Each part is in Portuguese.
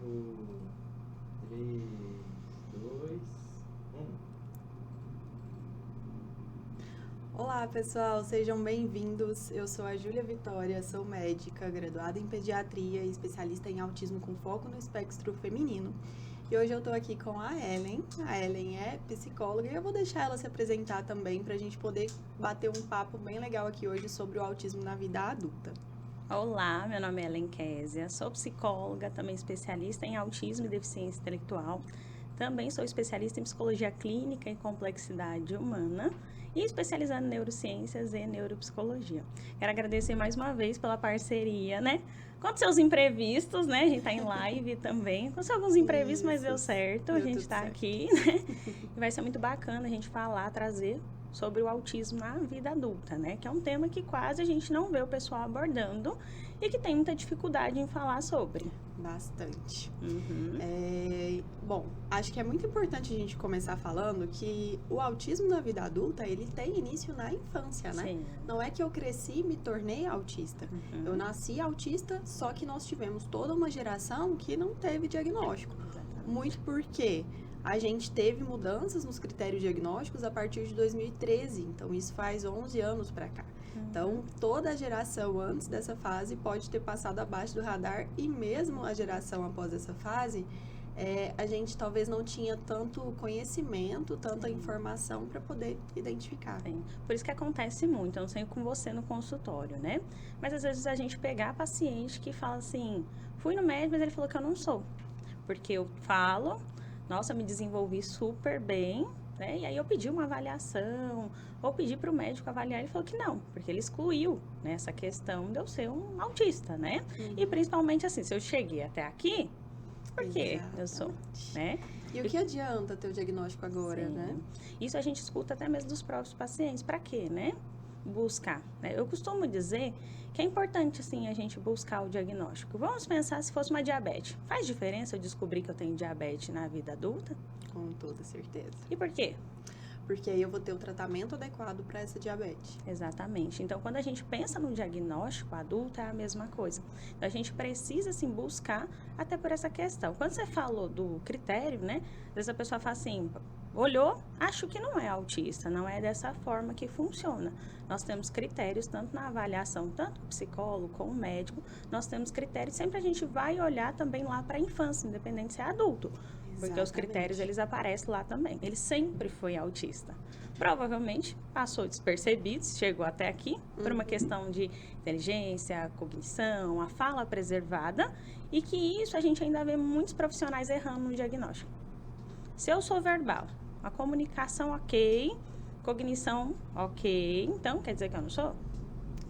3, 2, 1. Olá, pessoal, sejam bem-vindos. Eu sou a Júlia Vitória, sou médica, graduada em pediatria e especialista em autismo com foco no espectro feminino. E hoje eu tô aqui com a Ellen. A Ellen é psicóloga e eu vou deixar ela se apresentar também para a gente poder bater um papo bem legal aqui hoje sobre o autismo na vida adulta. Olá, meu nome é Ellen Késia, sou psicóloga, também especialista em autismo e deficiência intelectual. Também sou especialista em psicologia clínica e complexidade humana e especializada em neurociências e neuropsicologia. Quero agradecer mais uma vez pela parceria, né? Aconteceu os imprevistos, né? A gente tá em live também. Aconteceu alguns imprevistos, mas deu certo. A gente tá aqui, né? E vai ser muito bacana a gente falar, trazer sobre o autismo na vida adulta, né? Que é um tema que quase a gente não vê o pessoal abordando e que tem muita dificuldade em falar sobre. Bastante. Bom, acho que é muito importante a gente começar falando que o autismo na vida adulta, ele tem início na infância, né? Sim. Não é que eu cresci e me tornei autista. Eu nasci autista, só que nós tivemos toda uma geração que não teve diagnóstico. Exatamente. Muito porque a gente teve mudanças nos critérios diagnósticos a partir de 2013, então isso faz 11 anos para cá. Então, toda a geração antes dessa fase pode ter passado abaixo do radar e mesmo a geração após essa fase, a gente talvez não tinha tanto conhecimento, tanta informação para poder identificar. Sim. Por isso que acontece muito, eu não sei com você no consultório, né? Mas às vezes a gente pegar paciente que fala assim, fui no médico, mas ele falou que eu não sou. Porque eu falo, nossa, me desenvolvi super bem, né? E aí eu pedi uma avaliação, ou pedi para o médico avaliar, ele falou que não, porque ele excluiu, né, essa questão de eu ser um autista, né? E principalmente assim, se eu cheguei até aqui, por que eu sou, né? E o que adianta ter o diagnóstico agora, Sim. né? Isso a gente escuta até mesmo dos próprios pacientes. Para quê, né? Buscar, né? Eu costumo dizer que é importante, assim, a gente buscar o diagnóstico. Vamos pensar se fosse uma diabetes. Faz diferença eu descobrir que eu tenho diabetes na vida adulta? Com toda certeza. E por quê? Porque aí eu vou ter o tratamento adequado para essa diabetes. Exatamente. Então, quando a gente pensa no diagnóstico adulto, é a mesma coisa. Então, a gente precisa, assim, buscar até por essa questão. Quando você falou do critério, né? Às vezes a pessoa fala assim, olhou, acho que não é autista, não é dessa forma que funciona. Nós temos critérios, tanto na avaliação, tanto o psicólogo como o médico, nós temos critérios, sempre a gente vai olhar também lá para a infância, independente se é adulto. Porque os critérios, eles aparecem lá também. Ele sempre foi autista. Provavelmente passou despercebido, chegou até aqui, por uma questão de inteligência, cognição, a fala preservada, e que isso a gente ainda vê muitos profissionais errando no diagnóstico. Se eu sou verbal, a comunicação ok, cognição ok, então quer dizer que eu não sou?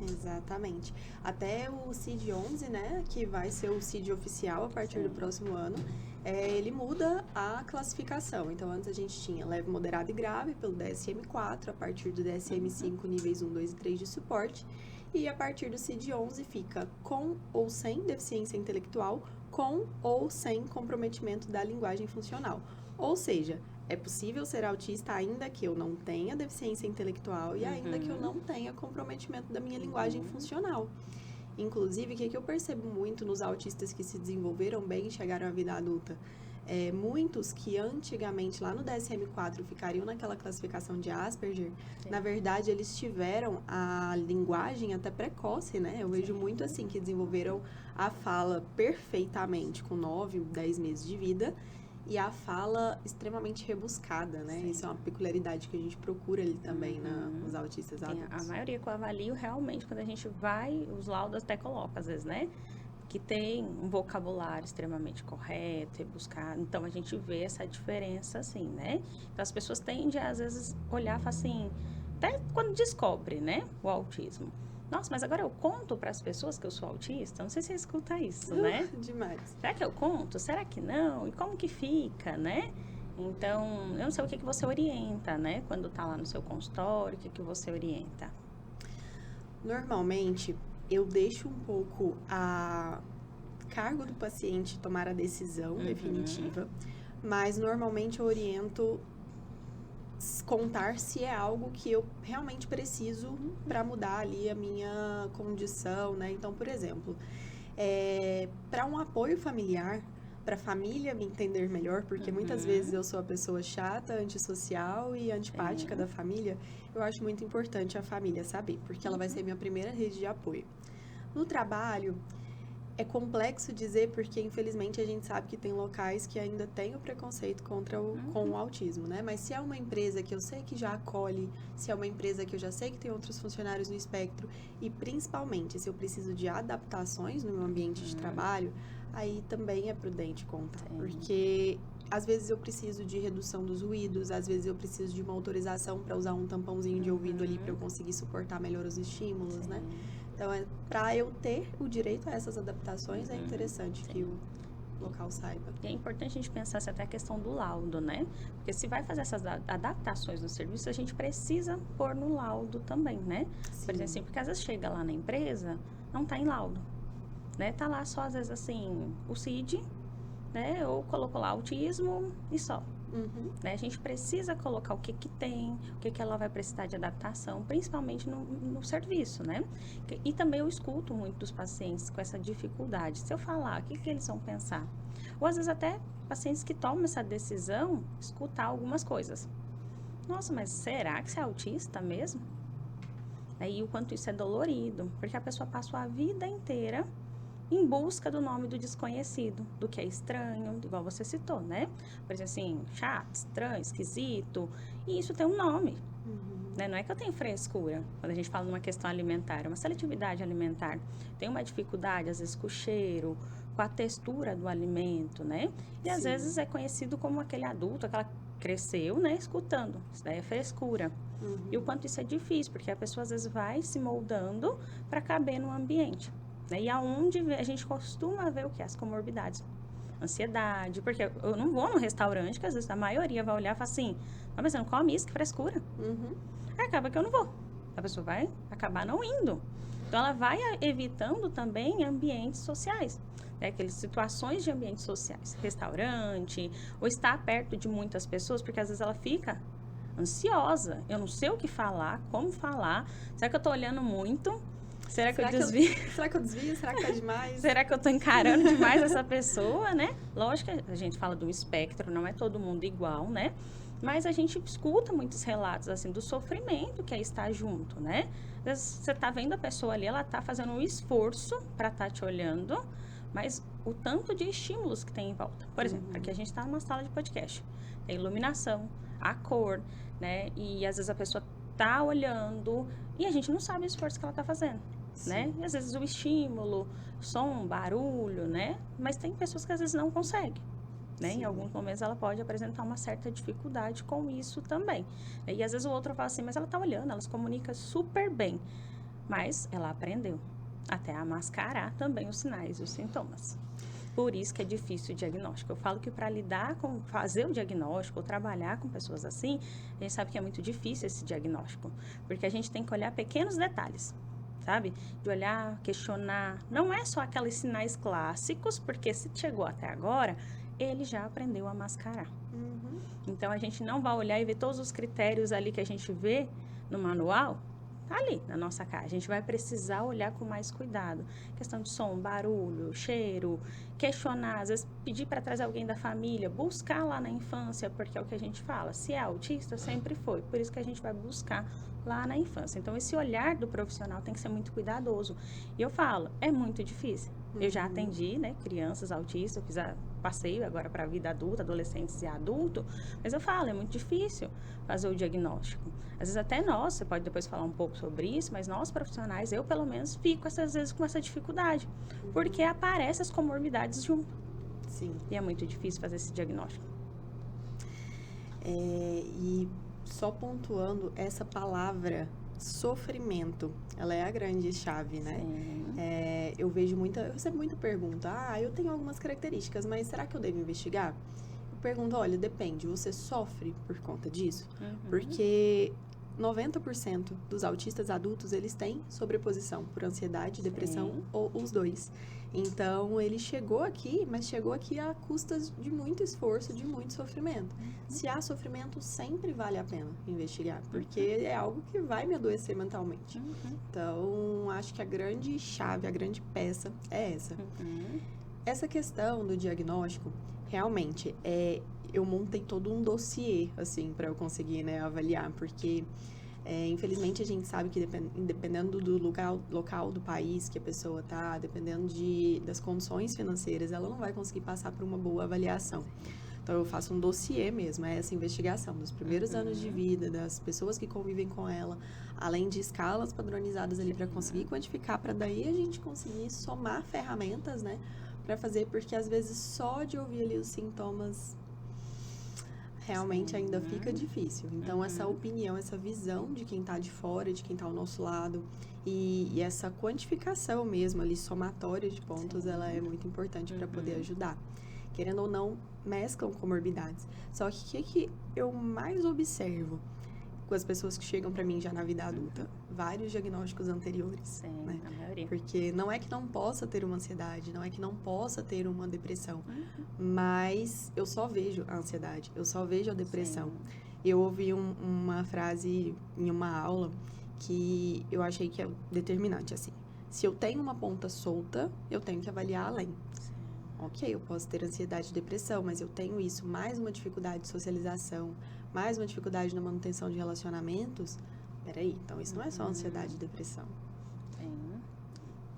Exatamente. Até o CID-11, né, que vai ser o CID oficial a partir do próximo ano, ele muda a classificação. Então, antes a gente tinha leve, moderado e grave pelo DSM-4, a partir do DSM-5, níveis 1, 2 e 3 de suporte. E a partir do CID-11 fica com ou sem deficiência intelectual, com ou sem comprometimento da linguagem funcional. Ou seja, é possível ser autista ainda que eu não tenha deficiência intelectual e ainda que eu não tenha comprometimento da minha linguagem funcional. Inclusive, o que eu percebo muito nos autistas que se desenvolveram bem e chegaram à vida adulta? Muitos que antigamente, lá no DSM-4, ficariam naquela classificação de Asperger, na verdade, eles tiveram a linguagem até precoce, né? Eu vejo muito assim, que desenvolveram a fala perfeitamente com 9, 10 meses de vida, e a fala extremamente rebuscada, né? Sim. Isso é uma peculiaridade que a gente procura ali também nos autistas adultos. A maioria que eu avalio, realmente, quando a gente vai, os laudos até colocam, às vezes, né? Que tem um vocabulário extremamente correto, rebuscado. Então, a gente vê essa diferença, assim, né? Então, as pessoas tendem, às vezes, olhar e falar assim, até quando descobre, né? O autismo. Nossa, mas agora eu conto para as pessoas que eu sou autista? Não sei se você escuta isso, né? Demais. Será que eu conto? Será que não? E como que fica, né? Então, eu não sei o que você orienta, né? Quando tá lá no seu consultório, o que você orienta? Normalmente, eu deixo um pouco a cargo do paciente tomar a decisão definitiva, mas normalmente eu oriento contar se é algo que eu realmente preciso para mudar ali a minha condição, né? Então, por exemplo, para um apoio familiar, para a família me entender melhor, porque muitas vezes eu sou a pessoa chata, antissocial e antipática da família. Eu acho muito importante a família saber, porque ela vai ser minha primeira rede de apoio. No trabalho, é complexo dizer, porque infelizmente a gente sabe que tem locais que ainda tem o preconceito com o autismo, né? Mas se é uma empresa que eu sei que já acolhe, se é uma empresa que eu já sei que tem outros funcionários no espectro, e principalmente se eu preciso de adaptações no meu ambiente de trabalho, aí também é prudente contar, porque às vezes eu preciso de redução dos ruídos, às vezes eu preciso de uma autorização para usar um tampãozinho de ouvido ali para eu conseguir suportar melhor os estímulos, né? Então, para eu ter o direito a essas adaptações, é interessante que o local saiba. E é importante a gente pensar até a questão do laudo, né? Porque se vai fazer essas adaptações no serviço, a gente precisa pôr no laudo também, né? Sim. Por exemplo, porque às vezes chega lá na empresa, não tá em laudo, né? Tá lá só, às vezes, assim, o CID, né? Ou colocou lá autismo e só. Né? A gente precisa colocar o que tem, o que ela vai precisar de adaptação, principalmente no serviço, né? E também eu escuto muito dos pacientes com essa dificuldade. Se eu falar, o que eles vão pensar? Ou às vezes até pacientes que tomam essa decisão, escutar algumas coisas. Nossa, mas será que você é autista mesmo? Aí o quanto isso é dolorido, porque a pessoa passou a vida inteira em busca do nome do desconhecido, do que é estranho, igual você citou, né? Por exemplo, assim, chato, estranho, esquisito, e isso tem um nome, né? Não é que eu tenho frescura, quando a gente fala numa questão alimentar, é uma seletividade alimentar. Tem uma dificuldade, às vezes, com o cheiro, com a textura do alimento, né? E às vezes é conhecido como aquele adulto, aquela que cresceu, né, escutando. Isso daí é frescura. E o quanto isso é difícil, porque a pessoa, às vezes, vai se moldando para caber no ambiente. E aonde a gente costuma ver o que? As comorbidades. Ansiedade, porque eu não vou num restaurante que às vezes a maioria vai olhar e fala assim, não, mas você não come isso, que frescura. Aí acaba que eu não vou. A pessoa vai acabar não indo. Então ela vai evitando também ambientes sociais. Aquelas situações de ambientes sociais. Restaurante, ou estar perto de muitas pessoas, porque às vezes ela fica ansiosa. Eu não sei o que falar, como falar. Será que eu tô olhando muito? Será que eu desvio? Será que eu desvio? Será que tá demais? Será que eu tô encarando demais essa pessoa, né? Lógico que a gente fala do espectro, não é todo mundo igual, né? Mas a gente escuta muitos relatos, assim, do sofrimento que é estar junto, né? Às vezes você tá vendo a pessoa ali, ela tá fazendo um esforço para estar te olhando, mas o tanto de estímulos que tem em volta. Por exemplo, aqui a gente tá numa sala de podcast. Tem iluminação, a cor, né? E às vezes a pessoa tá olhando e a gente não sabe o esforço que ela tá fazendo. Né? E às vezes o estímulo, som, barulho, né? Mas tem pessoas que às vezes não conseguem, né? Em alguns momentos ela pode apresentar uma certa dificuldade com isso também. E às vezes o outro fala assim, mas ela tá olhando, ela se comunica super bem. Mas ela aprendeu até a mascarar também os sinais e os sintomas. Por isso que é difícil o diagnóstico. Eu falo que para lidar com, fazer o diagnóstico ou trabalhar com pessoas assim, a gente sabe que é muito difícil esse diagnóstico. Porque a gente tem que olhar pequenos detalhes. Sabe? De olhar, questionar. Não é só aqueles sinais clássicos, porque se chegou até agora, ele já aprendeu a mascarar. Então, a gente não vai olhar e ver todos os critérios ali que a gente vê no manual, tá ali na nossa cara. A gente vai precisar olhar com mais cuidado. Questão de som, barulho, cheiro, questionar, às vezes pedir para trazer alguém da família, buscar lá na infância, porque é o que a gente fala. Se é autista, sempre foi. Por isso que a gente vai buscar lá na infância. Então, esse olhar do profissional tem que ser muito cuidadoso. E eu falo, é muito difícil. Eu já atendi, né, crianças autistas, passei agora para a vida adulta, adolescentes e adulto, mas eu falo, é muito difícil fazer o diagnóstico. Às vezes até nós, você pode depois falar um pouco sobre isso, mas nós profissionais, eu pelo menos, fico às vezes com essa dificuldade, porque aparecem as comorbidades junto. Sim. E é muito difícil fazer esse diagnóstico. E só pontuando, essa palavra sofrimento, ela é a grande chave, né? Eu recebo muita pergunta, eu tenho algumas características, mas será que eu devo investigar? Eu pergunto, olha, depende, você sofre por conta disso? Porque 90% dos autistas adultos, eles têm sobreposição por ansiedade, depressão ou os dois. Então, ele chegou aqui, mas chegou aqui a custas de muito esforço, de muito sofrimento. Se há sofrimento, sempre vale a pena investigar, porque é algo que vai me adoecer mentalmente. Então, acho que a grande chave, a grande peça é essa. Essa questão do diagnóstico, realmente, eu montei todo um dossiê, assim, para eu conseguir, né, avaliar, porque, infelizmente, a gente sabe que dependendo do local do país que a pessoa tá, dependendo das condições financeiras, ela não vai conseguir passar por uma boa avaliação. Então, eu faço um dossiê mesmo, é essa investigação dos primeiros anos de vida, das pessoas que convivem com ela, além de escalas padronizadas ali para conseguir quantificar, para daí a gente conseguir somar ferramentas, né, para fazer, porque às vezes só de ouvir ali os sintomas realmente ainda fica difícil. Então, essa opinião, essa visão de quem está de fora, de quem está ao nosso lado, e essa quantificação mesmo ali, somatória de pontos, ela é muito importante para poder ajudar. Querendo ou não, mesclam comorbidades. Só que o que eu mais observo com as pessoas que chegam para mim já na vida adulta? Vários diagnósticos anteriores. Sim, né? a maioria. Porque não é que não possa ter uma ansiedade, não é que não possa ter uma depressão, mas eu só vejo a ansiedade, eu só vejo a depressão. Sim. Eu ouvi uma frase em uma aula que eu achei que é determinante, assim. Se eu tenho uma ponta solta, eu tenho que avaliar além. Sim. Ok, eu posso ter ansiedade e depressão, mas eu tenho isso, mais uma dificuldade de socialização, mais uma dificuldade na manutenção de relacionamentos. Peraí, então isso não é só ansiedade e depressão. Sim.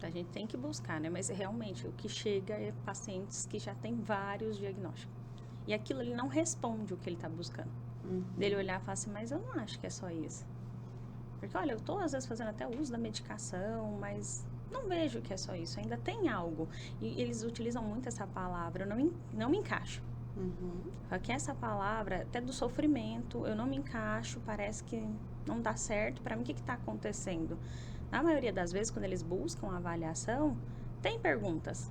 A gente tem que buscar, né? Mas realmente o que chega é pacientes que já têm vários diagnósticos. E aquilo ele não responde o que ele está buscando. Dele olhar e falar assim, mas eu não acho que é só isso. Porque, olha, eu estou às vezes fazendo até uso da medicação, mas não vejo que é só isso. Ainda tem algo. E eles utilizam muito essa palavra, eu não me encaixo. Só que essa palavra, até do sofrimento, eu não me encaixo, parece que não dá certo. Para mim, o que está acontecendo? Na maioria das vezes, quando eles buscam a avaliação, tem perguntas.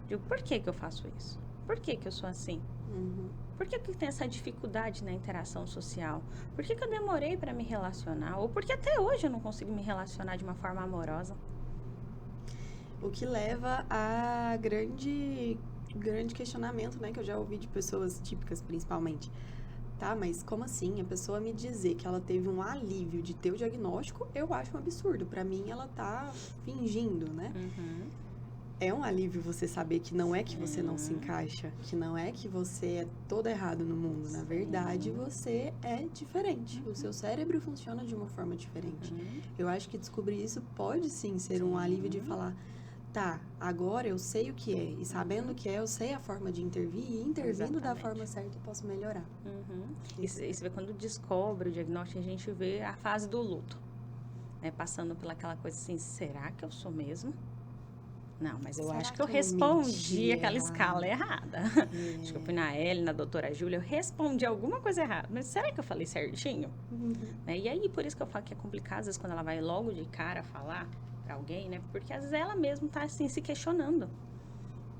Digo, por que eu faço isso? Por que eu sou assim? Por que tem essa dificuldade na interação social? Por que eu demorei para me relacionar? Ou por que até hoje eu não consigo me relacionar de uma forma amorosa? O que leva a grande questionamento, né? Que eu já ouvi de pessoas típicas, principalmente. Tá, mas como assim? A pessoa me dizer que ela teve um alívio de ter o diagnóstico, eu acho um absurdo. Pra mim, ela tá fingindo, né? É um alívio você saber que não é que você não se encaixa, que não é que você é todo errado no mundo. Na verdade, você é diferente. O seu cérebro funciona de uma forma diferente. Eu acho que descobrir isso pode sim ser um alívio de falar, tá, agora eu sei o que é. E sabendo o que é, eu sei a forma de intervir. E intervindo da forma certa, eu posso melhorar. E você vê, quando descobre o diagnóstico, a gente vê a fase do luto. Né? Passando pelaquela coisa assim, será que eu sou mesmo? Não, mas eu acho que eu respondi aquela escala errada. Acho que eu fui na L, na doutora Júlia, eu respondi alguma coisa errada. Mas será que eu falei certinho? Né? E aí, por isso que eu falo que é complicado, às vezes, quando ela vai logo de cara falar para alguém, né? Porque às vezes ela mesma tá assim, se questionando.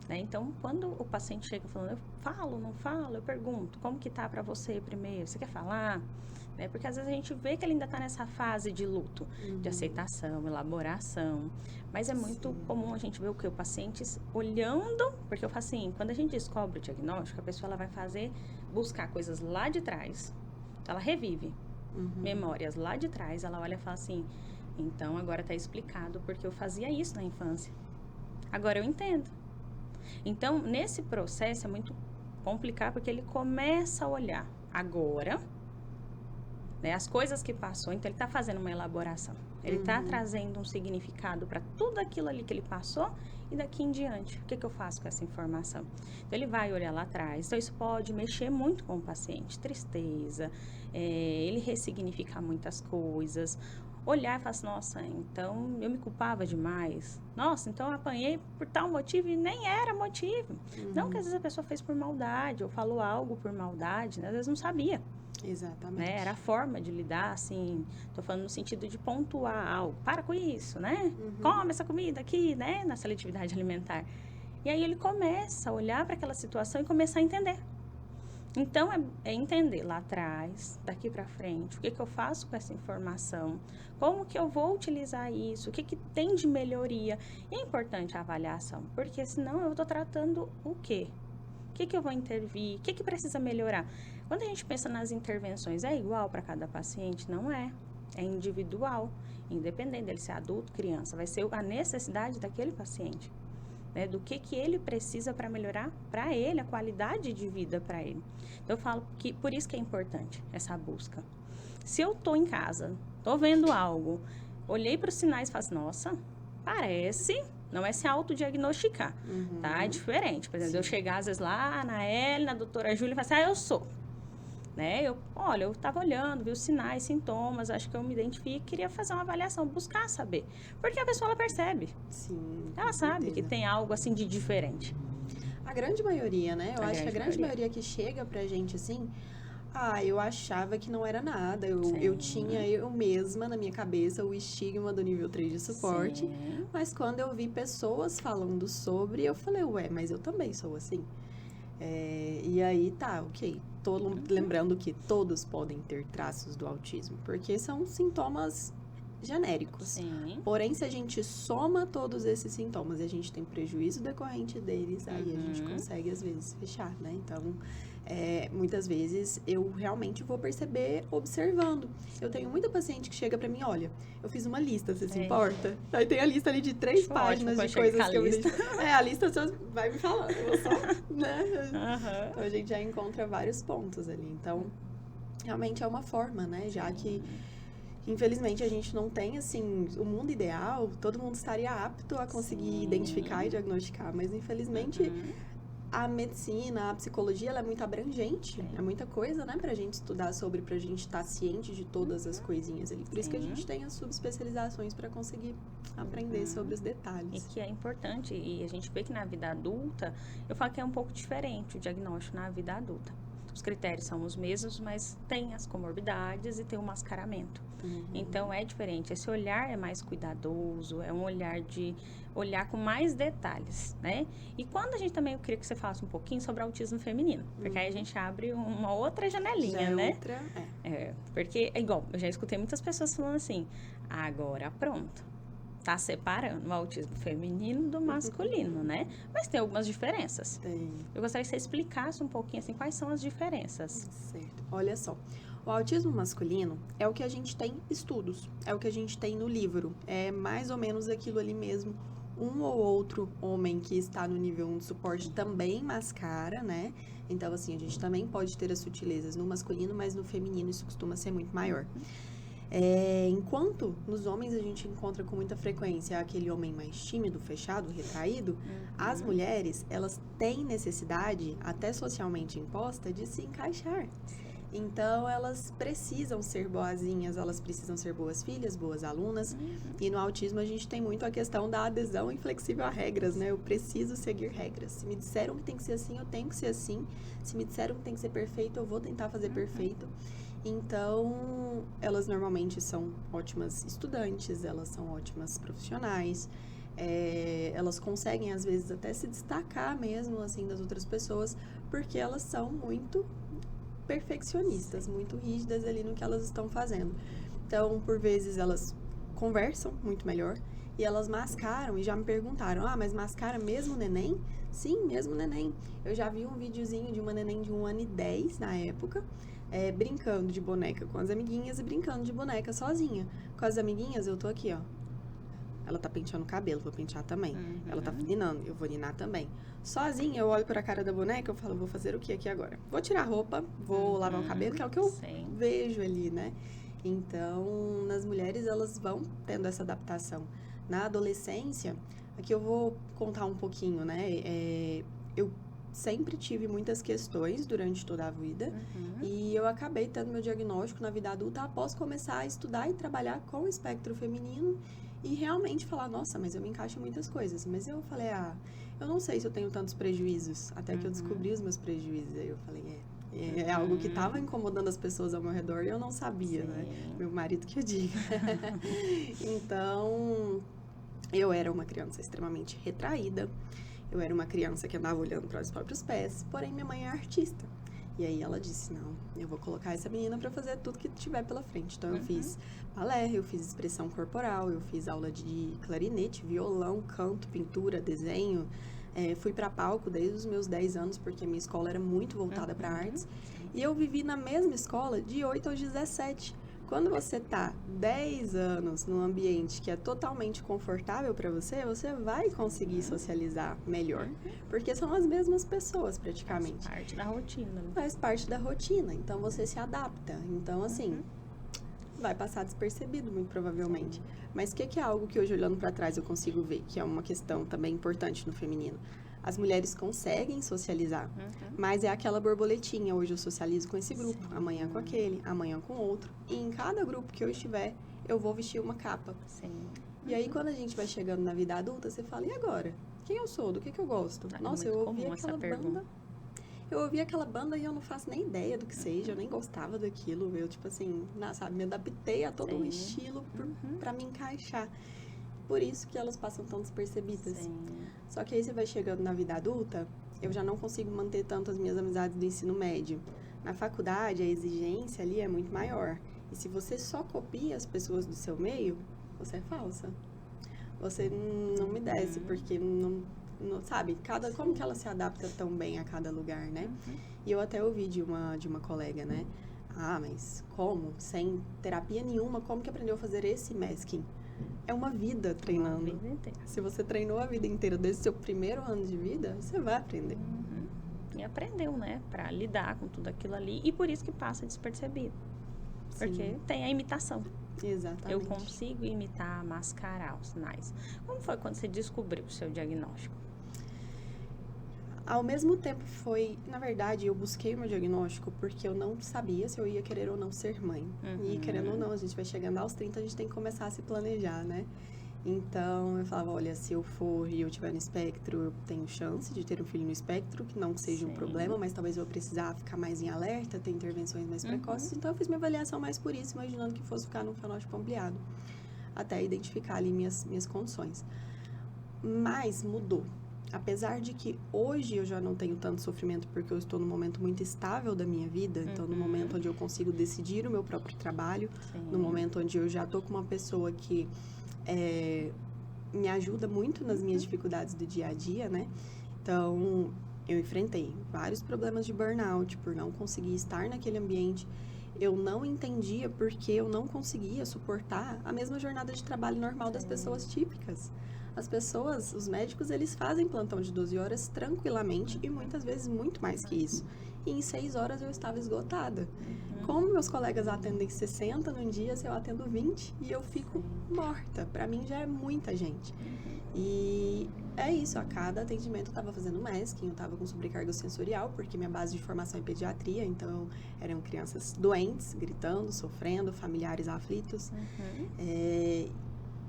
Né? Então, quando o paciente chega falando, eu falo, não falo, eu pergunto, como que tá para você primeiro? Você quer falar? Né? Porque às vezes a gente vê que ele ainda tá nessa fase de luto, de aceitação, elaboração. Mas é muito comum a gente ver o que? O paciente olhando, porque eu falo assim, quando a gente descobre o diagnóstico, a pessoa ela vai buscar coisas lá de trás, ela revive memórias lá de trás, ela olha e fala assim, então agora tá explicado porque eu fazia isso na infância. Agora eu entendo. Então, nesse processo é muito complicado porque ele começa a olhar agora, né, as coisas que passou, então ele está fazendo uma elaboração. Ele está trazendo um significado para tudo aquilo ali que ele passou e daqui em diante, o que eu faço com essa informação? Então, ele vai olhar lá atrás. Então, isso pode mexer muito com o paciente. Tristeza, ele ressignificar muitas coisas. Olhar e falar assim, nossa, então eu me culpava demais. Nossa, então eu apanhei por tal motivo e nem era motivo. Não que às vezes a pessoa fez por maldade ou falou algo por maldade, né? Às vezes não sabia. Exatamente. Né? Era a forma de lidar, assim, tô falando no sentido de pontuar algo. Para com isso, né? Come essa comida aqui, né? Na seletividade alimentar. E aí ele começa a olhar para aquela situação e começar a entender. Então, é entender lá atrás, daqui para frente, o que eu faço com essa informação, como que eu vou utilizar isso, o que tem de melhoria. E é importante a avaliação, porque senão eu estou tratando o quê? O que eu vou intervir? O que precisa melhorar? Quando a gente pensa nas intervenções, é igual para cada paciente? Não é. É individual, independente dele ser adulto, criança. Vai ser a necessidade daquele paciente. né, do que ele precisa para melhorar para ele, a qualidade de vida para ele. Então, eu falo que por isso que é importante essa busca. Se eu estou em casa, estou vendo algo, olhei para os sinais e falo assim, nossa, parece, não é se autodiagnosticar, tá? É diferente. Por exemplo, Sim. eu chegar às vezes lá na L, na doutora Júlia e falar assim, eu sou. Né? Eu estava olhando, vi os sinais, sintomas, acho que eu me identifiquei, queria fazer uma avaliação, buscar saber. Porque a pessoa, ela percebe. Sim, Ela com sabe que certeza. tem algo, assim, de diferente. A grande maioria, né? Eu A acho que a grande grande maioria que chega pra gente assim, eu achava que não era nada. Eu Sim. tinha eu mesma na minha cabeça o estigma do nível 3 de suporte. Sim. Mas quando eu vi pessoas falando sobre, eu falei, ué, mas eu também sou assim. E aí tá, ok. Lembrando que todos podem ter traços do autismo, porque são sintomas genéricos. Sim. Porém, se a gente soma todos esses sintomas e a gente tem prejuízo decorrente deles, aí a gente consegue, às vezes, fechar, né? Então, muitas vezes, eu realmente vou perceber observando. Eu tenho muita paciente que chega pra mim, olha, eu fiz uma lista, você se importa? Aí tem a lista ali de 3 Acho páginas ótimo de quando chega coisas com que a eu lista. deixo. A lista você vai me falando, eu vou só, né? Aham. Então, a gente já encontra vários pontos ali. Então, realmente é uma forma, né? Já que infelizmente, a gente não tem, assim, o mundo ideal, todo mundo estaria apto a conseguir identificar e diagnosticar, mas infelizmente a medicina, a psicologia, ela é muito abrangente, é muita coisa, né, pra gente estudar sobre, pra gente estar ciente de todas as coisinhas ali. Por isso que a gente tem as subespecializações pra conseguir aprender sobre os E detalhes. que é importante, e a gente vê que na vida adulta, eu falo que é um pouco diferente o diagnóstico na vida adulta. Os critérios são os mesmos, mas tem as comorbidades e tem o mascaramento. Então, é diferente. Esse olhar é mais cuidadoso, é um olhar de olhar com mais detalhes, né? E quando a gente também, eu queria que você falasse um pouquinho sobre autismo feminino, porque aí a gente abre uma outra janelinha, Já é né? outra, Porque, é igual, eu já escutei muitas pessoas falando assim, agora pronto, tá separando o autismo feminino do masculino, né? Mas tem algumas diferenças. Tem. Eu gostaria que você explicasse um pouquinho, assim, quais são as diferenças. Certo. Olha só. O autismo masculino é o que a gente tem estudos, é o que a gente tem no livro. É mais ou menos aquilo ali mesmo. Um ou outro homem que está no nível 1 de suporte também mascara, né? Então, assim, a gente também pode ter as sutilezas no masculino, mas no feminino isso costuma ser muito maior. Enquanto nos homens a gente encontra com muita frequência aquele homem mais tímido, fechado, retraído, as mulheres, elas têm necessidade, até socialmente imposta, de se encaixar. Então, elas precisam ser boazinhas, elas precisam ser boas filhas, boas alunas. E no autismo a gente tem muito a questão da adesão inflexível a regras, né? Eu preciso seguir regras. Se me disseram que tem que ser assim, eu tenho que ser assim. Se me disseram que tem que ser perfeito, eu vou tentar fazer perfeito. Então, elas normalmente são ótimas estudantes, elas são ótimas profissionais. Elas conseguem, às vezes, até se destacar mesmo, assim, das outras pessoas, porque elas são muito perfeccionistas, muito rígidas ali no que elas estão fazendo. Então, por vezes, elas conversam muito melhor e elas mascaram, e já me perguntaram, mas mascara mesmo o neném? Sim, mesmo o neném. Eu já vi um videozinho de uma neném de 1 ano e 10 na época, brincando de boneca com as amiguinhas e brincando de boneca sozinha. Com as amiguinhas, eu tô aqui, ó. Ela tá penteando o cabelo, vou pentear também. Ela tá ninando, eu vou ninar também. Sozinha, eu olho pra cara da boneca, eu falo, vou fazer o que aqui agora? Vou tirar a roupa, vou lavar o cabelo, que é o que eu vejo ali, né? Então, nas mulheres, elas vão tendo essa adaptação. Na adolescência, aqui eu vou contar um pouquinho, né? Eu sempre tive muitas questões durante toda a vida e eu acabei tendo meu diagnóstico na vida adulta após começar a estudar e trabalhar com o espectro feminino e realmente falar, nossa, mas eu me encaixo em muitas coisas. Mas eu falei, eu não sei se eu tenho tantos prejuízos, até que eu descobri os meus prejuízos. Aí eu falei, é algo que estava incomodando as pessoas ao meu redor e eu não sabia, né? Meu marido que eu diga. Então, eu era uma criança extremamente retraída. Eu era uma criança que andava olhando para os próprios pés, porém minha mãe é artista. E aí ela disse, não, eu vou colocar essa menina para fazer tudo que tiver pela frente. Então eu fiz balé, eu fiz expressão corporal, eu fiz aula de clarinete, violão, canto, pintura, desenho. Fui para palco desde os meus 10 anos, porque a minha escola era muito voltada para artes. E eu vivi na mesma escola de 8 aos 17. Quando você tá 10 anos num ambiente que é totalmente confortável para você, você vai conseguir socializar melhor. Porque são as mesmas pessoas, praticamente. Faz parte da rotina. Né? Faz parte da rotina, então você se adapta. Então, assim, vai passar despercebido, muito provavelmente. Mas o que é algo que hoje, olhando para trás, eu consigo ver, que é uma questão também importante no feminino? As mulheres conseguem socializar, mas é aquela borboletinha. Hoje eu socializo com esse grupo, amanhã com aquele, amanhã com outro. E em cada grupo que eu estiver, eu vou vestir uma capa. Sim. E aí, quando a gente vai chegando na vida adulta, você fala, e agora? Quem eu sou? Do que eu gosto? Nossa, eu ouvi aquela banda. Eu ouvi aquela banda e eu não faço nem ideia do que seja, eu nem gostava daquilo. Eu, tipo assim, sabe, me adaptei a todo o estilo pra me encaixar. Por isso que elas passam tão despercebidas. Sim. Só que aí você vai chegando na vida adulta, eu já não consigo manter tanto as minhas amizades do ensino médio. Na faculdade, a exigência ali é muito maior. E se você só copia as pessoas do seu meio, você é falsa. Você não me desce, porque não sabe, como que ela se adapta tão bem a cada lugar, né? E eu até ouvi de uma colega, né? Ah, mas como? Sem terapia nenhuma, como que aprendeu a fazer esse masking? É uma vida treinando. Uma vida inteira. Se você treinou a vida inteira desde o seu primeiro ano de vida, você vai aprender. E aprendeu, né? Pra lidar com tudo aquilo ali. E por isso que passa despercebido. Porque Sim. tem a imitação. Exatamente. Eu consigo imitar, mascarar os sinais. Como foi quando você descobriu o seu diagnóstico? Ao mesmo tempo na verdade, eu busquei o meu diagnóstico porque eu não sabia se eu ia querer ou não ser mãe. E querendo ou não, a gente vai chegando aos 30, a gente tem que começar a se planejar, né? Então, eu falava, olha, se eu for e eu estiver no espectro, eu tenho chance de ter um filho no espectro, que não seja um problema, mas talvez eu vou precisar ficar mais em alerta, ter intervenções mais precoces. Então, eu fiz minha avaliação mais por isso, imaginando que fosse ficar num fenótipo ampliado, até identificar ali minhas condições. Mas mudou. Apesar de que hoje eu já não tenho tanto sofrimento porque eu estou num momento muito estável da minha vida, então no momento onde eu consigo decidir o meu próprio trabalho, no momento onde eu já estou com uma pessoa que me ajuda muito nas minhas dificuldades do dia a dia, né? Então, eu enfrentei vários problemas de burnout por não conseguir estar naquele ambiente. Eu não entendia porque eu não conseguia suportar a mesma jornada de trabalho normal das pessoas típicas. As pessoas, os médicos, eles fazem plantão de 12 horas tranquilamente e muitas vezes muito mais que isso. E em 6 horas eu estava esgotada. Como meus colegas atendem 60 num dia, se eu atendo 20 e eu fico morta. Para mim já é muita gente. E é isso, a cada atendimento eu estava fazendo masking, eu estava com sobrecarga sensorial, porque minha base de formação é pediatria, então eram crianças doentes, gritando, sofrendo, familiares aflitos.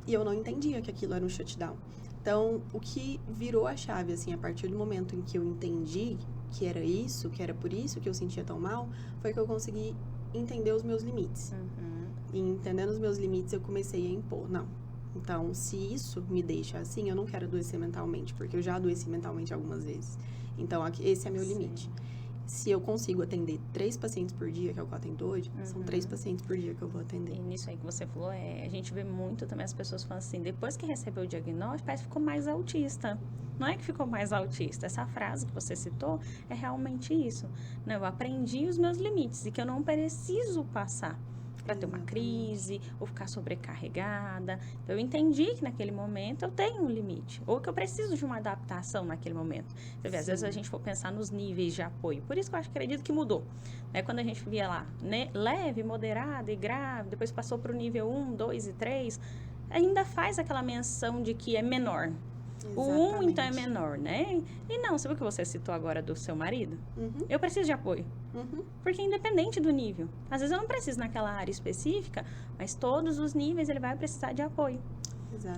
E eu não entendia que aquilo era um shutdown. Então, o que virou a chave, assim, a partir do momento em que eu entendi que era isso, que era por isso que eu sentia tão mal, foi que eu consegui entender os meus limites. E entendendo os meus limites, eu comecei a impor. Não. Então, se isso me deixa assim, eu não quero adoecer mentalmente, porque eu já adoeci mentalmente algumas vezes. Então, esse é meu limite. Se eu consigo atender 3 pacientes por dia, que é o que eu atendo hoje, são 3 pacientes por dia que eu vou atender. E nisso aí que você falou, a gente vê muito também as pessoas falando assim, depois que recebeu o diagnóstico, parece que ficou mais autista. Não é que ficou mais autista, essa frase que você citou é realmente isso. Não, eu aprendi os meus limites e que eu não preciso passar para ter uma crise ou ficar sobrecarregada. Então, eu entendi que naquele momento eu tenho um limite ou que eu preciso de uma adaptação naquele momento. Você vê, às vezes a gente for pensar nos níveis de apoio. Por isso que eu acredito que mudou. Né? Quando a gente via lá, né, leve, moderada e grave, depois passou para o nível 1, 2 e 3, ainda faz aquela menção de que é menor. O 1, então, é menor, né? E não, sabe o que você citou agora do seu marido? Eu preciso de apoio. Porque independente do nível. Às vezes eu não preciso naquela área específica, mas todos os níveis ele vai precisar de apoio.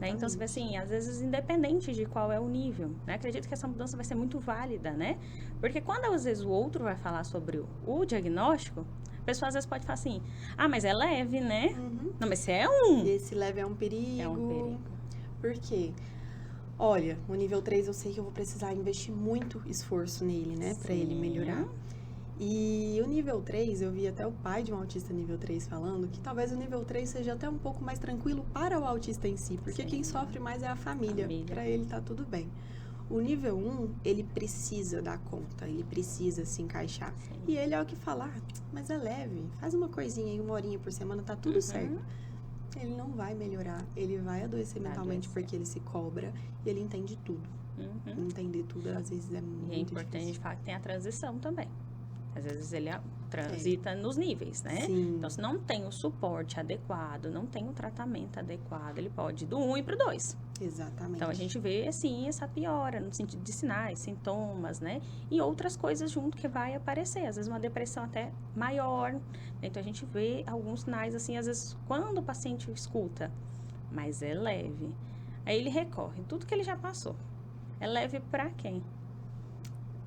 Né? Então, você vê assim, às vezes independente de qual é o nível, né? Acredito que essa mudança vai ser muito válida, né? Porque quando às vezes o outro vai falar sobre o diagnóstico, a pessoa às vezes pode falar assim, ah, mas é leve, né? Não, mas você é um. E esse leve é um perigo. É um perigo. Por quê? Olha, o nível 3 eu sei que eu vou precisar investir muito esforço nele, né? Pra ele melhorar. E o nível 3, eu vi até o pai de um autista nível 3 falando que talvez o nível 3 seja até um pouco mais tranquilo para o autista em si, porque quem sofre mais é a família. Pra ele tá tudo bem. O nível 1, ele precisa dar conta, ele precisa se encaixar. Sim. E ele é o que fala, mas é leve, faz uma coisinha aí, 1 horinha por semana, tá tudo certo. Ele não vai melhorar, ele vai adoecer mentalmente porque ele se cobra e ele entende tudo. Entender tudo, às vezes, é muito E é importante a difícil. gente falar que tem a transição também. Às vezes ele transita nos níveis, né? Sim. Então, se não tem o suporte adequado, não tem o tratamento adequado, ele pode ir do 1 e pro 2. Exatamente. Então, a gente vê, assim, essa piora no sentido de sinais, sintomas, né? E outras coisas junto que vai aparecer. Às vezes, uma depressão até maior. Então, a gente vê alguns sinais, assim, às vezes, quando o paciente escuta, mas é leve. Aí, ele recorre. Tudo que ele já passou. É leve para quem?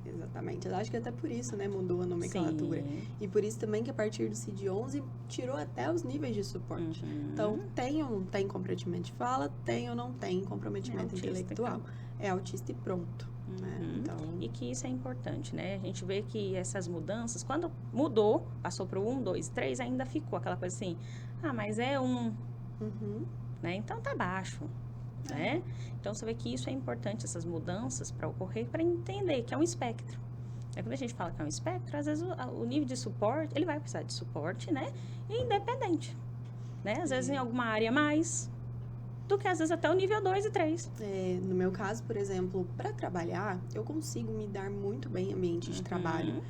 Exatamente. Eu acho que até por isso, né, mudou a nomenclatura. Sim. E por isso também que a partir do CID-11 tirou até os níveis de suporte. Então, tem ou não tem comprometimento de fala, tem ou não tem comprometimento autista, intelectual. É autista e pronto. Né? Então, E que isso é importante, né? A gente vê que essas mudanças, quando mudou, passou para o 1, 2, 3, ainda ficou aquela coisa assim, mas é 1, né? Então tá baixo, né? Então você vê que isso é importante, essas mudanças para ocorrer, para entender que é um espectro. Quando a gente fala que é um espectro, às vezes o nível de suporte, ele vai precisar de suporte, né? E independente, né? Às vezes em alguma área mais do que às vezes até o nível 2 e 3. no meu caso, por exemplo, para trabalhar, eu consigo me dar muito bem em ambiente de trabalho.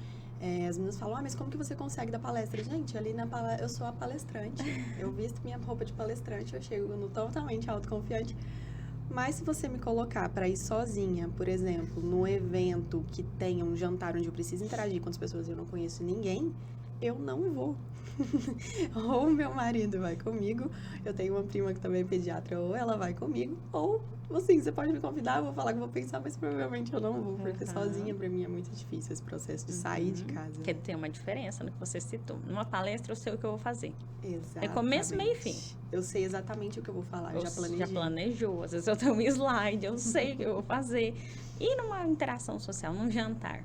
As meninas falam, mas como que você consegue dar palestra? Gente, ali na palestra, eu sou a palestrante. Eu visto minha roupa de palestrante, eu chego no totalmente autoconfiante. Mas se você me colocar para ir sozinha, por exemplo, num evento que tenha um jantar onde eu preciso interagir com as pessoas e eu não conheço ninguém, eu não vou. Ou meu marido vai comigo, eu tenho uma prima que também é pediatra, ou ela vai comigo, ou assim, você pode me convidar, eu vou falar que eu vou pensar, mas provavelmente eu não vou, porque sozinha pra mim é muito difícil esse processo de sair de casa. Porque tem uma diferença no que você citou. Numa palestra eu sei o que eu vou fazer. Exatamente. É começo, meio e fim. Eu sei exatamente o que eu vou falar, eu já planejei. Já planejou, às vezes eu tenho um slide, eu sei o que eu vou fazer. E numa interação social, num jantar?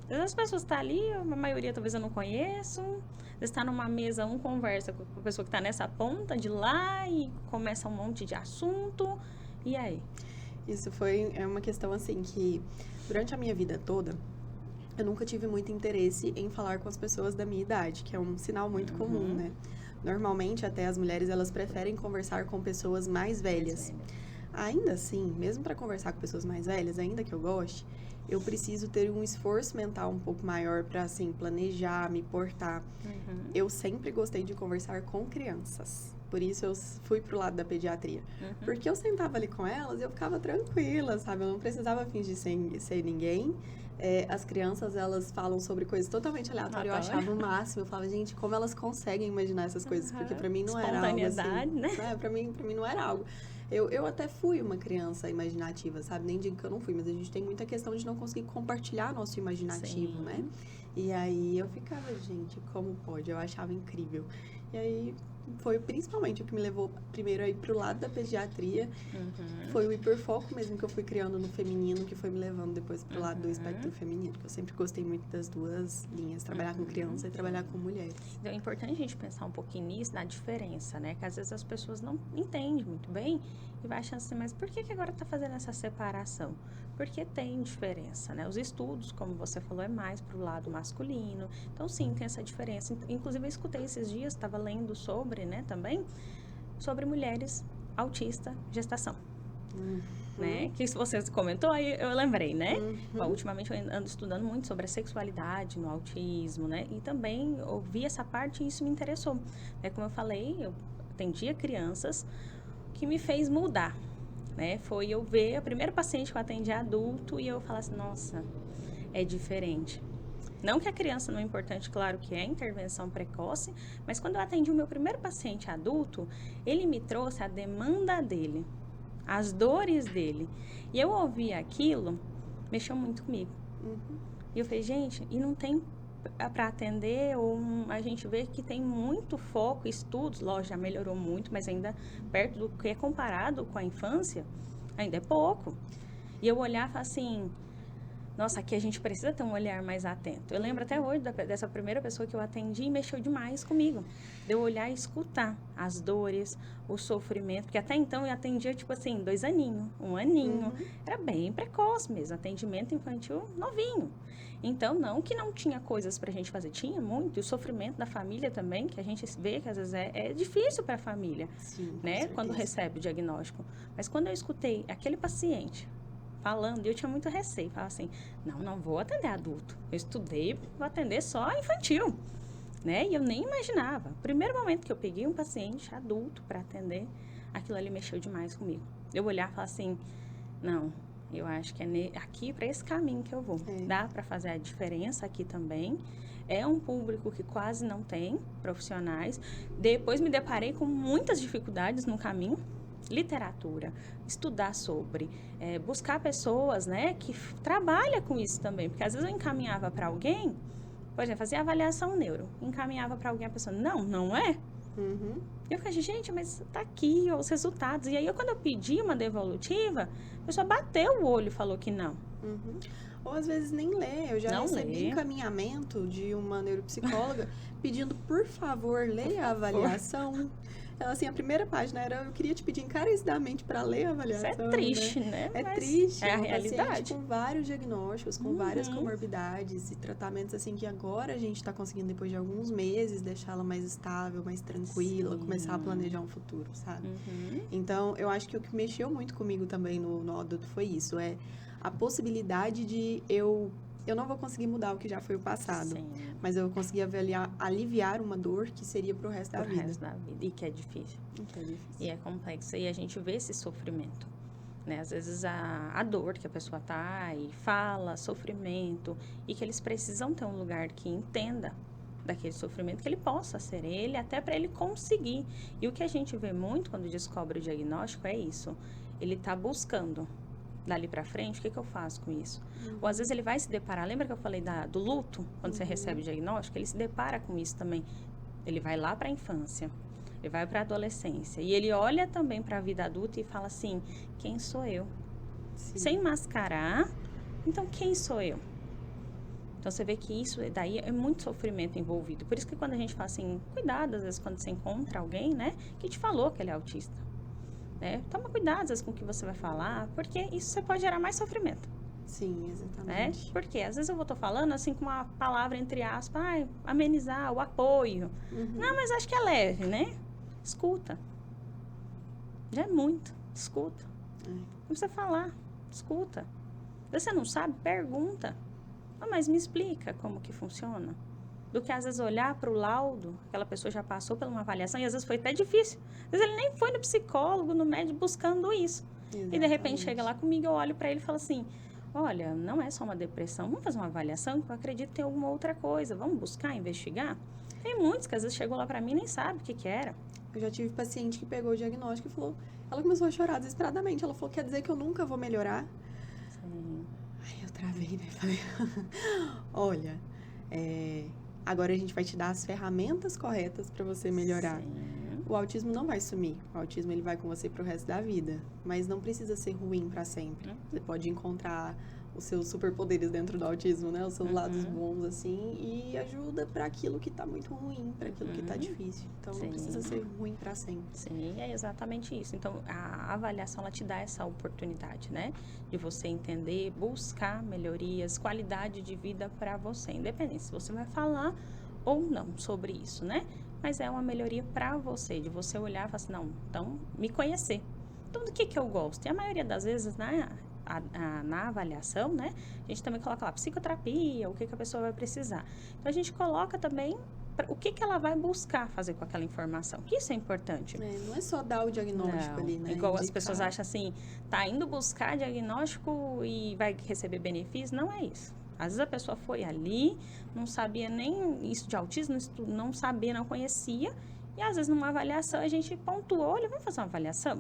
Às vezes as pessoas estão ali, a maioria talvez eu não conheço. Às vezes está numa mesa, conversa com a pessoa que está nessa ponta de lá e começa um monte de assunto. E aí? Isso é uma questão assim que durante a minha vida toda eu nunca tive muito interesse em falar com as pessoas da minha idade, que é um sinal muito comum, né? Normalmente até as mulheres elas preferem conversar com pessoas mais velhas. Ainda assim, mesmo para conversar com pessoas mais velhas, ainda que eu goste, eu preciso ter um esforço mental um pouco maior para assim planejar, me portar. Eu sempre gostei de conversar com crianças. Por isso eu fui pro lado da pediatria. Porque eu sentava ali com elas e eu ficava tranquila, sabe? Eu não precisava fingir ser ninguém. As crianças, elas falam sobre coisas totalmente aleatórias. Eu achava o máximo. Eu falava, gente, como elas conseguem imaginar essas coisas? Porque pra mim não era algo assim. Né? Pra mim não era algo. Eu até fui uma criança imaginativa, sabe? Nem digo que eu não fui, mas a gente tem muita questão de não conseguir compartilhar nosso imaginativo, né? E aí eu ficava, gente, como pode? Eu achava incrível. E aí foi principalmente o que me levou primeiro a ir pro lado da pediatria. Foi o hiperfoco mesmo que eu fui criando no feminino, que foi me levando depois pro lado do espectro feminino, que eu sempre gostei muito das duas linhas, trabalhar com criança e trabalhar com mulheres. Então é importante a gente pensar um pouquinho nisso, na diferença, né? Que às vezes as pessoas não entendem muito bem e vai achando assim, mas por que agora tá fazendo essa separação? Porque tem diferença, né? Os estudos, como você falou, é mais pro lado masculino. Então, sim, tem essa diferença. Inclusive, eu escutei esses dias, estava lendo sobre, né, também, sobre mulheres autistas, gestação. Né? Que se você comentou, aí eu lembrei, né? Bom, ultimamente eu ando estudando muito sobre a sexualidade no autismo, né? E também ouvi essa parte e isso me interessou. Como eu falei, eu atendia crianças, que me fez mudar, né? Foi eu ver a primeira paciente que eu atendi adulto e eu falar assim, nossa, é diferente. Não que a criança não é importante, claro que é, intervenção precoce, mas quando eu atendi o meu primeiro paciente adulto, ele me trouxe a demanda dele, as dores dele. E eu ouvi aquilo, mexeu muito comigo. E eu falei, gente, e não tem para atender, ou a gente vê que tem muito foco, estudos, lógico, já melhorou muito, mas ainda perto do que é comparado com a infância, ainda é pouco. E eu olhava assim, Nossa, aqui a gente precisa ter um olhar mais atento. Eu lembro até hoje dessa primeira pessoa que eu atendi e mexeu demais comigo. De eu olhar e escutar as dores, o sofrimento, porque até então eu atendia, tipo assim, 2 aninhos, 1 aninho. Era bem precoce mesmo, atendimento infantil novinho. Então, não que não tinha coisas pra gente fazer, tinha muito. E o sofrimento da família também, que a gente vê que às vezes é difícil para a família, Sim, com né? certeza. Quando recebe o diagnóstico. Mas quando eu escutei aquele paciente falando, eu tinha muito receio. Falava assim, não vou atender adulto. Eu estudei, vou atender só infantil, né? E eu nem imaginava. O primeiro momento que eu peguei um paciente adulto para atender, aquilo ali mexeu demais comigo. Eu olhar e falar assim, não, eu acho que é aqui para esse caminho que eu vou. Dá para fazer a diferença aqui também. É um público que quase não tem profissionais. Depois me deparei com muitas dificuldades no caminho. Literatura, estudar sobre, buscar pessoas, né, que trabalham com isso também. Porque às vezes eu encaminhava para alguém, por exemplo, fazia avaliação neuro, encaminhava para alguém, a pessoa, não é? Eu falei, gente, mas tá aqui ó, os resultados. E aí, quando eu pedi uma devolutiva, a pessoa bateu o olho e falou que não. Ou às vezes nem lê. Eu já Não recebi lê. encaminhamento de uma neuropsicóloga pedindo, por favor, leia a avaliação. Ela, assim, a primeira página era, eu queria te pedir encarecidamente para ler a avaliação. Isso é triste, né? É Mas triste. é a uma realidade. paciente com vários diagnósticos, com várias comorbidades e tratamentos, assim, que agora a gente está conseguindo, depois de alguns meses, deixá-la mais estável, mais tranquila, Sim. começar a planejar um futuro, sabe? Então, eu acho que o que mexeu muito comigo também no adulto foi isso, a possibilidade de eu não vou conseguir mudar o que já foi o passado, Sim. mas eu vou conseguir aliviar uma dor que seria pro resto da Pro vida. resto da vida. E que é difícil. Que é difícil. E é complexo. E a gente vê esse sofrimento, né? Às vezes a dor que a pessoa tá e fala, sofrimento, e que eles precisam ter um lugar que entenda daquele sofrimento, que ele possa ser ele, até para ele conseguir. E o que a gente vê muito quando descobre o diagnóstico é isso. Ele tá buscando dali para frente, o que eu faço com isso? Ou às vezes ele vai se deparar, lembra que eu falei do luto, quando você recebe o diagnóstico? Ele se depara com isso também. Ele vai lá para a infância, ele vai para a adolescência, e ele olha também para a vida adulta e fala assim, quem sou eu? Sim. Sem mascarar, então quem sou eu? Então você vê que isso daí é muito sofrimento envolvido. Por isso que quando a gente fala assim, cuidado às vezes quando você encontra alguém, né, que te falou que ele é autista. Toma cuidado às vezes com o que você vai falar, porque isso você pode gerar mais sofrimento. Sim, exatamente. Porque às vezes eu vou falando assim com uma palavra entre aspas, amenizar, o apoio. Não, mas acho que é leve, né? Escuta. Já é muito. Escuta. Não precisa falar. Escuta. Se você não sabe, pergunta. Mas me explica como que funciona. Do que às vezes olhar para o laudo, aquela pessoa já passou por uma avaliação e às vezes foi até difícil. Às vezes ele nem foi no psicólogo, no médico buscando isso. Exatamente. E de repente chega lá comigo, eu olho para ele e falo assim, olha, não é só uma depressão, vamos fazer uma avaliação que eu acredito que tem alguma outra coisa, vamos buscar, investigar? Tem muitos que às vezes chegou lá para mim e nem sabe o que era. Eu já tive paciente que pegou o diagnóstico e falou, ela começou a chorar desesperadamente, ela falou, quer dizer que eu nunca vou melhorar? Sim. Aí eu travei, né? Falei, olha, agora a gente vai te dar as ferramentas corretas para você melhorar. Sim. O autismo não vai sumir. O autismo ele vai com você pro resto da vida, mas não precisa ser ruim para sempre. Você pode encontrar os seus superpoderes dentro do autismo, né? Os seus lados bons assim e ajuda para aquilo que tá muito ruim, para aquilo que tá difícil. Então não precisa ser ruim para sempre. Sim, é exatamente isso. Então, a avaliação, ela te dá essa oportunidade, né? De você entender, buscar melhorias, qualidade de vida para você, independente se você vai falar ou não sobre isso, né? Mas é uma melhoria para você, de você olhar e falar assim, não, então, me conhecer. Então, do que eu gosto? E a maioria das vezes, na avaliação, né? A gente também coloca lá psicoterapia, o que a pessoa vai precisar. Então, a gente coloca também o que ela vai buscar fazer com aquela informação. Que isso é importante. Não é só dar o diagnóstico ali, né? Igual as pessoas acham assim, tá indo buscar diagnóstico e vai receber benefício. Não é isso. Às vezes a pessoa foi ali, não sabia nem isso de autismo, não sabia, não conhecia. E às vezes numa avaliação a gente pontuou, olha, vamos fazer uma avaliação?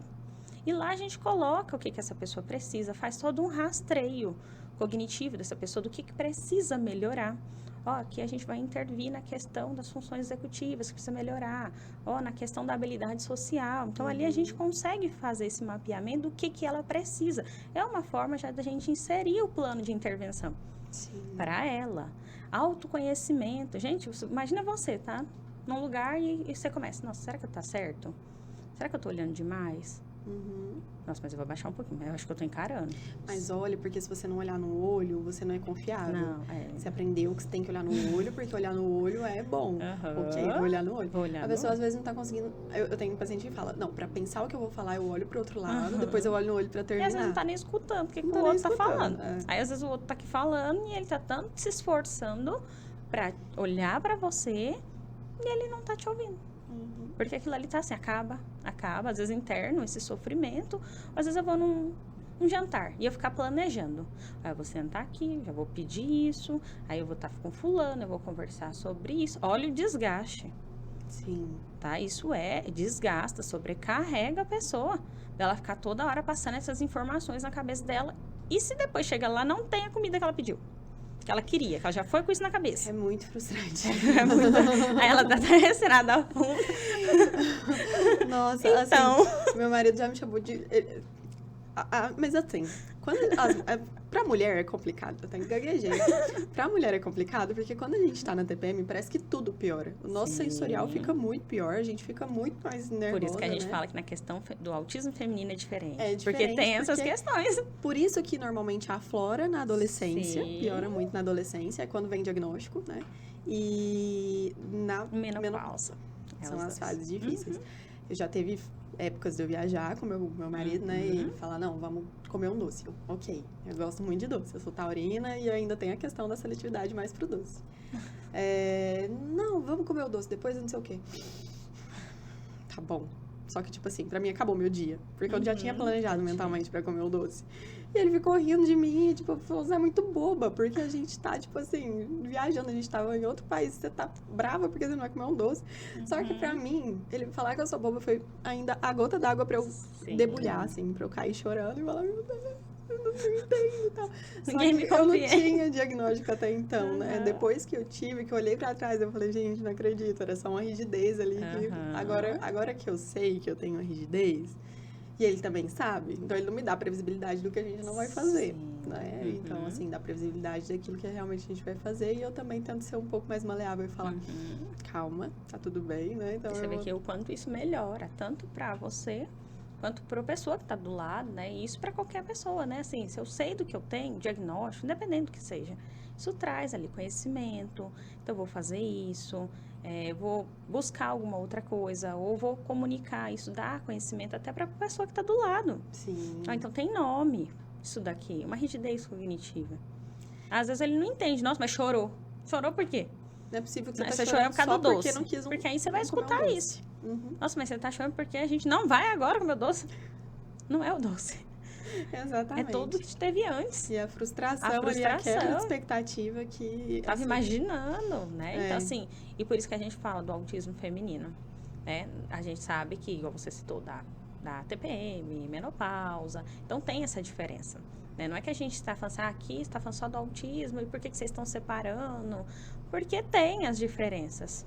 E lá a gente coloca o que essa pessoa precisa, faz todo um rastreio. cognitivo dessa pessoa, do que precisa melhorar. Ó, aqui a gente vai intervir na questão das funções executivas, que precisa melhorar. Ó, na questão da habilidade social. Então, ali a gente consegue fazer esse mapeamento do que ela precisa. É uma forma já da gente inserir o plano de intervenção para ela. Autoconhecimento. Gente, imagina você, tá? Num lugar e você começa, nossa, será que tá certo? Será que eu tô olhando demais? Nossa, mas eu vou baixar um pouquinho, mas eu acho que eu tô encarando. Mas olha, porque se você não olhar no olho, você não é confiável. Não, Você aprendeu que você tem que olhar no olho, porque olhar no olho é bom. Ok, vou olhar no olho. A pessoa às vezes não tá conseguindo... Eu tenho um paciente que fala, não, pra pensar o que eu vou falar, eu olho pro outro lado, depois eu olho no olho pra E terminar. às vezes não tá nem escutando o que o Não tá nem outro tá escutando, falando. é. Aí às vezes o outro tá aqui falando e ele tá tanto se esforçando pra olhar pra você e ele não tá te ouvindo. Porque aquilo ali tá assim, acaba, às vezes interno, esse sofrimento. Às vezes eu vou num jantar e eu ficar planejando. Aí eu vou sentar aqui, já vou pedir isso, aí eu vou estar com fulano, eu vou conversar sobre isso. Olha o desgaste. Sim. Tá? Isso desgasta, sobrecarrega a pessoa. Dela ficar toda hora passando essas informações na cabeça dela. E se depois chega lá, não tem a comida que ela pediu? Que ela queria, que ela já foi com isso na cabeça. É muito frustrante. Aí ela tá até recerada a fundo. Nossa, Então. assim, meu marido já me chamou de... mas assim, pra mulher é complicado, eu tenho que gaguejei. Pra mulher é complicado, porque quando a gente tá na TPM, parece que tudo piora. O nosso sensorial fica muito pior, a gente fica muito mais nervosa, Por isso que a gente né? fala que na questão do autismo feminino é diferente. É diferente, porque tem essas questões. Por isso que normalmente aflora na adolescência, Sim. piora muito na adolescência, é quando vem diagnóstico, né? E na menopausa. São as fases difíceis. Eu já teve épocas de eu viajar com meu marido, né? E ele falar, não, vamos comer um doce. Ok, eu gosto muito de doce. Eu sou taurina e ainda tem a questão da seletividade mais pro doce. Não, vamos comer o doce, depois não sei o quê. Tá bom. Só que, tipo assim, pra mim acabou meu dia. Porque eu já tinha planejado mentalmente pra comer o doce. E ele ficou rindo de mim e, tipo, falou, você é muito boba. Porque a gente tá, tipo assim, viajando. A gente tava em outro país. Você tá brava porque você não vai comer um doce. Só que pra mim, ele falar que eu sou boba foi ainda a gota d'água pra eu debulhar, assim. Pra eu cair chorando e falar, meu Deus, eu não entendo e tal. Ninguém me eu não compreende. tinha diagnóstico até então, né? Depois que eu tive, que eu olhei pra trás, eu falei, gente, não acredito. Era só uma rigidez ali. Que agora que eu sei que eu tenho uma rigidez, e ele também sabe, então ele não me dá previsibilidade do que a gente não vai fazer, né? Então, assim, dá previsibilidade daquilo que realmente a gente vai fazer, e eu também tento ser um pouco mais maleável e falar, calma, tá tudo bem, né? Então, você vê que o quanto isso melhora, tanto pra você, quanto pra pessoa que tá do lado, né? E isso pra qualquer pessoa, né? Assim, se eu sei do que eu tenho, diagnóstico, independente do que seja, isso traz ali conhecimento, então eu vou fazer isso, vou buscar alguma outra coisa, ou vou comunicar isso, dar conhecimento até para a pessoa que está do lado. Sim. Então, tem nome isso daqui, uma rigidez cognitiva. Às vezes ele não entende, nossa, mas chorou. Chorou por quê? Não é possível que você Você tá chorou por causa do doce. porque não quis porque aí você vai escutar isso. Uhum. Nossa, mas você tá chorando porque a gente não vai agora comer o doce. Não é o doce. Exatamente. É tudo que teve antes. E a frustração ali, a quebra de expectativa que... Tava assim, imaginando, né? Então, assim, e por isso que a gente fala do autismo feminino, né? A gente sabe que, igual você citou, da TPM, menopausa, então tem essa diferença, né? Não é que a gente está falando assim, aqui está falando só do autismo, e por que vocês estão separando? Porque tem as diferenças.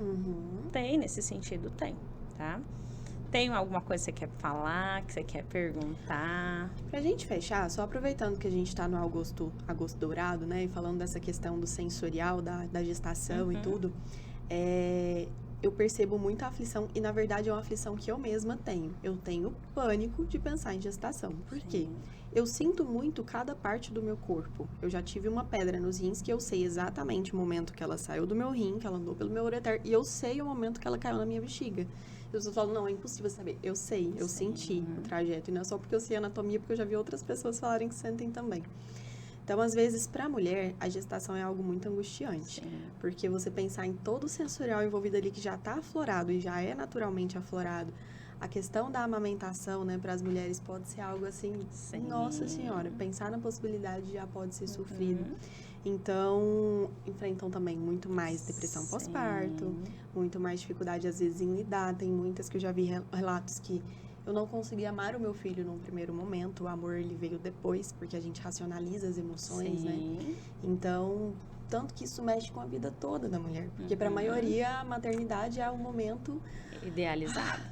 Tem, nesse sentido, tem, tá? Tem alguma coisa que você quer falar, que você quer perguntar? Pra gente fechar, só aproveitando que a gente tá no agosto dourado, né? E falando dessa questão do sensorial, da gestação e tudo, eu percebo muita aflição, e na verdade é uma aflição que eu mesma tenho. Eu tenho pânico de pensar em gestação. Por quê? Eu sinto muito cada parte do meu corpo. Eu já tive uma pedra nos rins que eu sei exatamente o momento que ela saiu do meu rim, que ela andou pelo meu ureter, e eu sei o momento que ela caiu na minha bexiga. As pessoas falam, não, é impossível saber. Eu sei, eu senti o trajeto. E não é só porque eu sei anatomia, porque eu já vi outras pessoas falarem que sentem também. Então, às vezes, para a mulher, a gestação é algo muito angustiante. Porque você pensar em todo o sensorial envolvido ali que já está aflorado e já é naturalmente aflorado. A questão da amamentação, né, para as mulheres pode ser algo assim, nossa senhora, pensar na possibilidade já pode ser sofrido. Então, enfrentam também muito mais depressão pós-parto, muito mais dificuldade, às vezes, em lidar. Tem muitas que eu já vi relatos que eu não consegui amar o meu filho num primeiro momento, o amor ele veio depois, porque a gente racionaliza as emoções, né? Sim. Então, tanto que isso mexe com a vida toda da mulher, porque para a maioria a maternidade é o momento Idealizado.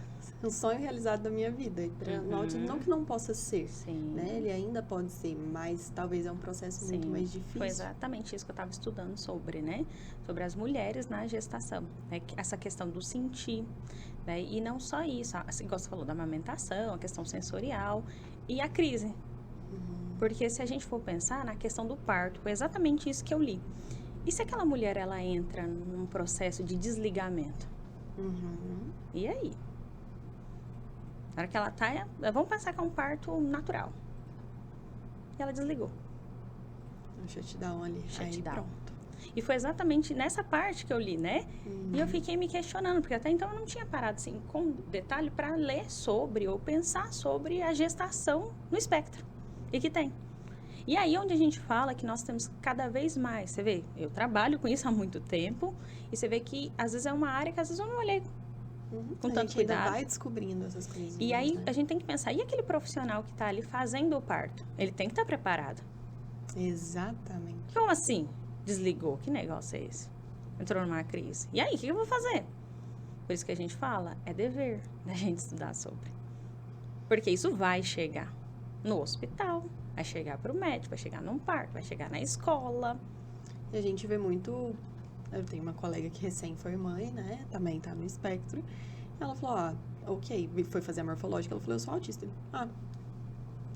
um sonho realizado da minha vida. E no autismo, não que não possa ser, Sim. né? Ele ainda pode ser, mas talvez é um processo muito mais difícil. Foi exatamente isso que eu estava estudando sobre, né? Sobre as mulheres na gestação, né? Essa questão do sentir, né? E não só isso, assim, igual você falou da amamentação, a questão sensorial e a crise. Porque se a gente for pensar na questão do parto, foi exatamente isso que eu li. E se aquela mulher, ela entra num processo de desligamento? E aí? Na hora que ela tá, vamos pensar que é um parto natural. E ela desligou. Um shutdown ali. Aí Shutdown. pronto. E foi exatamente nessa parte que eu li, né? E eu fiquei me questionando, porque até então eu não tinha parado assim com detalhe para ler sobre ou pensar sobre a gestação no espectro. E que tem. E aí onde a gente fala que nós temos cada vez mais, você vê, eu trabalho com isso há muito tempo, e você vê que às vezes é uma área que às vezes eu não olhei com A tanto gente ainda cuidado. vai descobrindo essas coisas. E aí né? a gente tem que pensar, e aquele profissional que está ali fazendo o parto? Ele tem que estar preparado. Exatamente. Como assim? Desligou? Que negócio é esse? Entrou numa crise. E aí, o que eu vou fazer? Por isso que a gente fala, é dever da gente estudar sobre. Porque isso vai chegar no hospital, vai chegar para o médico, vai chegar num parto, vai chegar na escola. E a gente vê muito... Eu tenho uma colega que recém foi mãe, né? Também tá no espectro. Ela falou, ok, foi fazer a morfológica. Ela falou, eu sou autista.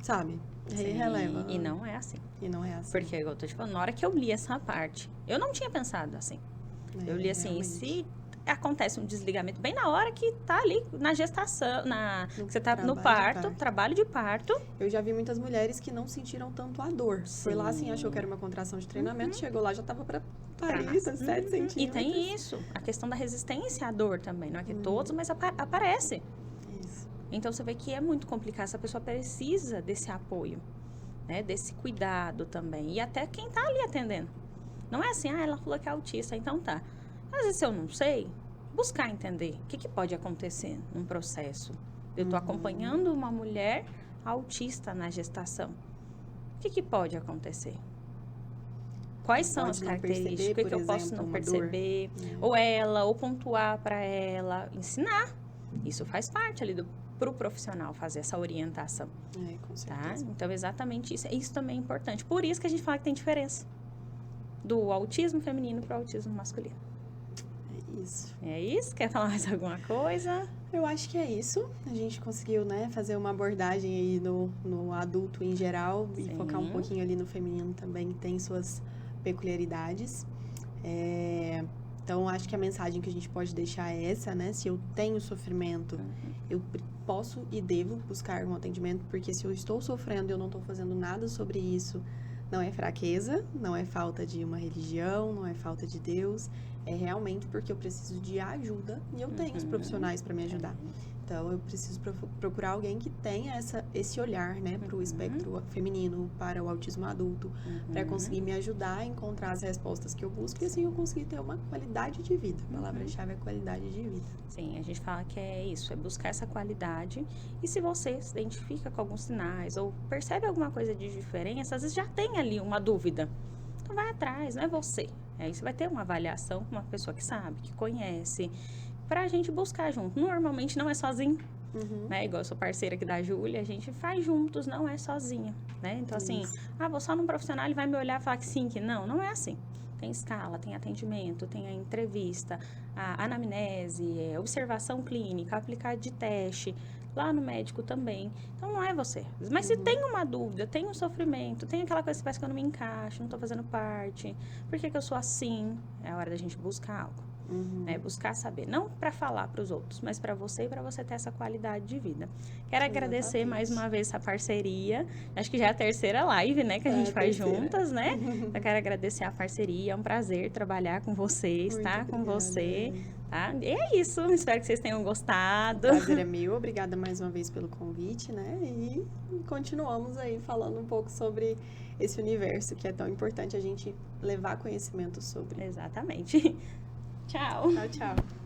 Sabe? Aí Sim, releva. E não é assim. E não é assim. Porque, igual eu tô te falando, na hora que eu li essa parte, eu não tinha pensado assim. Eu li assim, realmente. se acontece um desligamento bem na hora que tá ali na gestação, que você tá no parto, trabalho de parto. Eu já vi muitas mulheres que não sentiram tanto a dor. Foi lá assim, achou que era uma contração de treinamento, chegou lá, já tava pra parir, 7 centímetros. E tem isso, a questão da resistência à dor também. Não é que todos, mas aparece. Isso. Então, você vê que é muito complicado. Essa pessoa precisa desse apoio, né? Desse cuidado também. E até quem tá ali atendendo. Não é assim, ela falou que é autista, então tá. Às vezes, se eu não sei, buscar entender o que pode acontecer num processo. Eu tô acompanhando uma mulher autista na gestação. O que pode acontecer? Quais são as características? O que eu posso não perceber? Ou ela, ou pontuar para ela, ensinar. Isso faz parte ali pro profissional fazer essa orientação. Com Tá? certeza. Então, exatamente isso. Isso também é importante. Por isso que a gente fala que tem diferença do autismo feminino pro autismo masculino. É isso. É isso? Quer falar mais alguma coisa? Eu acho que é isso. A gente conseguiu, né, fazer uma abordagem aí no adulto em geral e Sim. focar um pouquinho ali no feminino também, que tem suas peculiaridades. Então, acho que a mensagem que a gente pode deixar é essa, né? Se eu tenho sofrimento, eu posso e devo buscar um atendimento, porque se eu estou sofrendo e eu não estou fazendo nada sobre isso, não é fraqueza, não é falta de uma religião, não é falta de Deus, é realmente porque eu preciso de ajuda e eu tenho os profissionais para me ajudar. Então, eu preciso procurar alguém que tenha esse olhar, né, para o espectro feminino, para o autismo adulto, para conseguir me ajudar a encontrar as respostas que eu busco e assim eu conseguir ter uma qualidade de vida. A palavra-chave é qualidade de vida. Sim, a gente fala que é isso, é buscar essa qualidade. E se você se identifica com alguns sinais ou percebe alguma coisa de diferença, às vezes já tem ali uma dúvida. Então, vai atrás, não é você. Aí você vai ter uma avaliação com uma pessoa que sabe, que conhece, pra gente buscar junto. Normalmente não é sozinho, né? Igual eu sou parceira aqui da Júlia, a gente faz juntos, não é sozinha, né? Então, assim, vou só num profissional, ele vai me olhar e falar que sim, que não. Não é assim. Tem escala, tem atendimento, tem a entrevista, a anamnese, observação clínica, aplicar de teste, lá no médico também. Então, não é você. Mas se tem uma dúvida, tem um sofrimento, tem aquela coisa que parece que eu não me encaixo, não tô fazendo parte, por que eu sou assim? É a hora da gente buscar algo. Buscar saber, não para falar para os outros, mas para você e para você ter essa qualidade de vida. Quero agradecer mais uma vez essa parceria. Acho que já é a terceira live, né, que a gente faz juntas, né? Eu quero agradecer a parceria, é um prazer trabalhar com vocês, estar com você, tá? E é isso, espero que vocês tenham gostado. O prazer é meu, obrigada mais uma vez pelo convite, né? E continuamos aí falando um pouco sobre esse universo que é tão importante a gente levar conhecimento sobre. Exatamente. Tchau. Tchau, tchau.